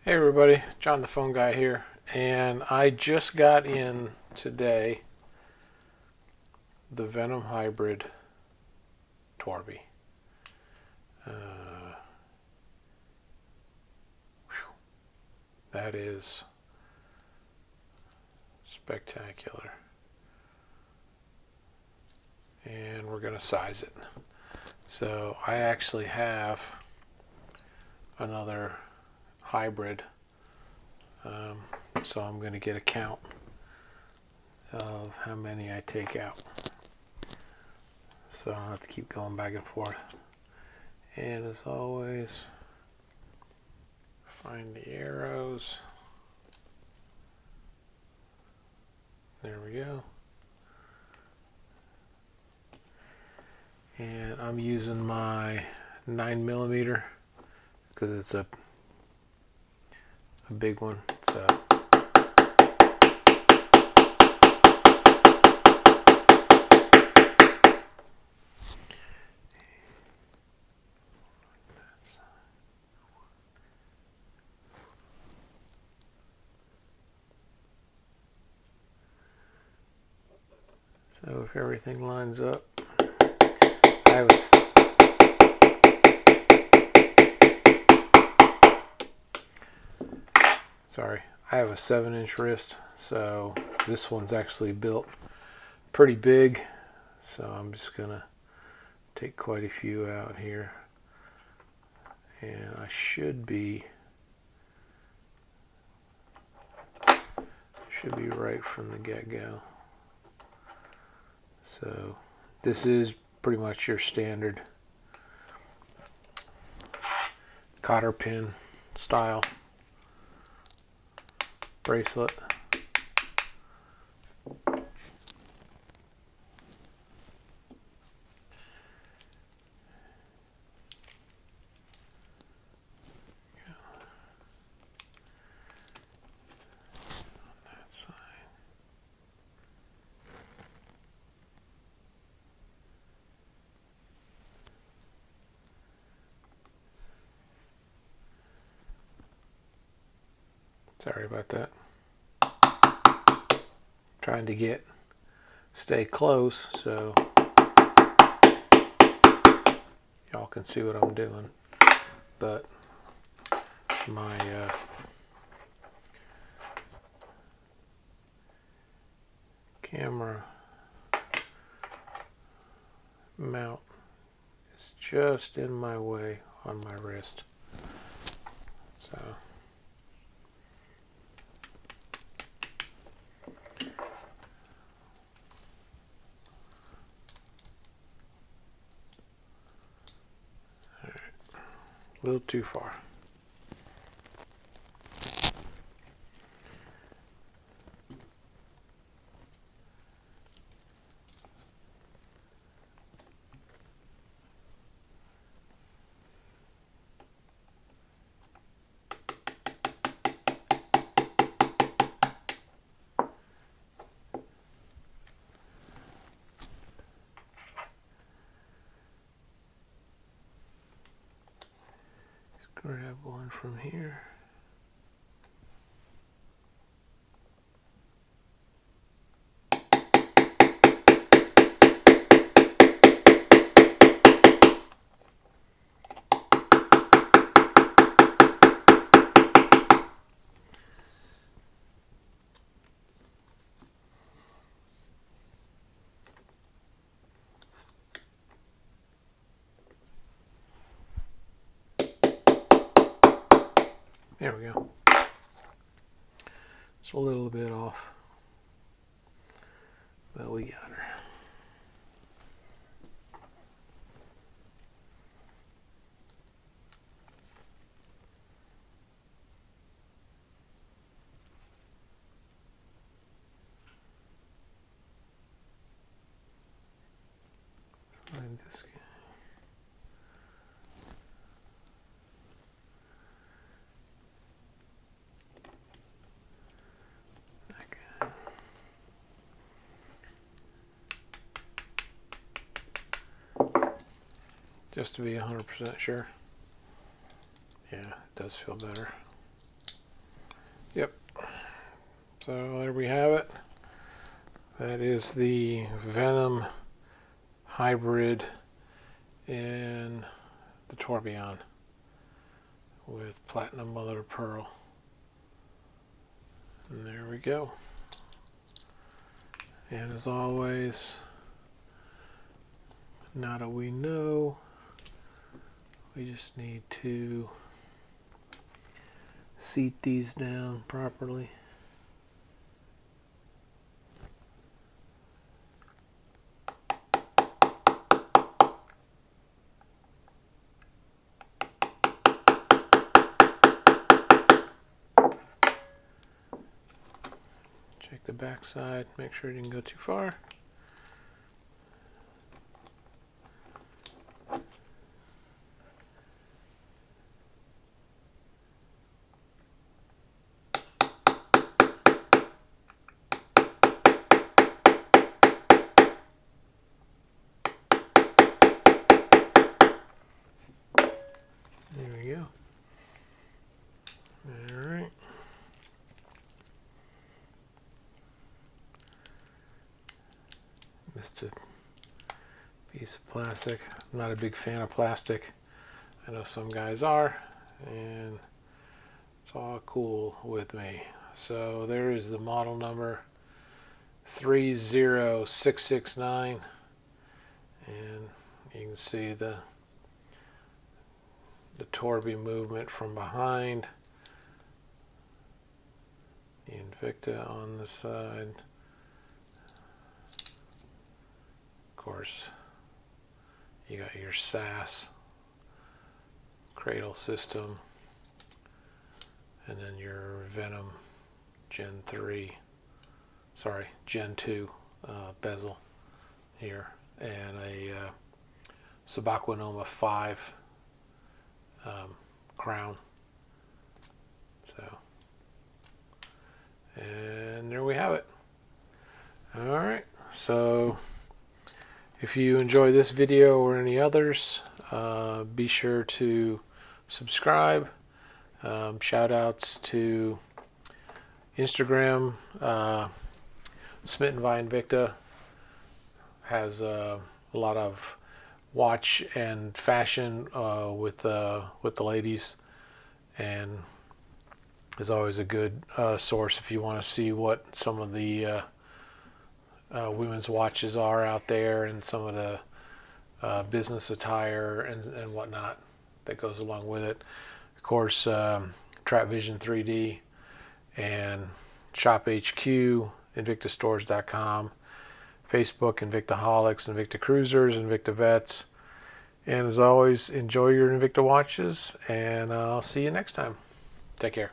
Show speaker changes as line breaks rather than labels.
Hey everybody, John the Phone Guy here, and I just got in today the Venom Hybrid Tourbillon. That is spectacular, and we're going to size it. So I actually have another hybrid, so I'm going to get a count of how many I take out, so I don't have to keep going back and forth. And as always, find the arrows. There we go. And I'm using my 9mm because it's a big one. So if everything lines up, I have a 7-inch wrist, so this one's actually built pretty big, so I'm just gonna take quite a few out here, and I should be right from the get-go. So this is pretty much your standard cotter pin style bracelet. Sorry about that. Trying to stay close so y'all can see what I'm doing, but my camera mount is just in my way on my wrist, so a little too far. Grab one from here. There we go. It's a little bit off, but we got her. Find this guy. Just to be 100% sure. Yeah, it does feel better. Yep. So there we have it. That is the Venom Hybrid in the Tourbillon with platinum mother of pearl. And there we go. And as always, now that we know, we just need to seat these down properly. Check the back side, make sure it didn't go too far. There we go. All right. Missed a piece of plastic. I'm not a big fan of plastic. I know some guys are, and it's all cool with me. So there is the model number 30669, and you can see the Torby movement from behind, the Invicta on the side. Of course, you got your SAS cradle system, and then your Venom Gen 2 bezel here, and a Subaquanoma 5 crown. So, and there we have it. All right, so if you enjoy this video or any others, be sure to subscribe. Shout outs to Instagram. Smitten by Invicta has a lot of watch and fashion with the ladies, and is always a good source if you want to see what some of the women's watches are out there, and some of the business attire and whatnot that goes along with it. Of course, Trap Vision 3D and Shop HQ, InvictaStores.com, Facebook, Invictaholics, Invictacruisers, InvictaVets. And as always, enjoy your Invicta watches, and I'll see you next time. Take care.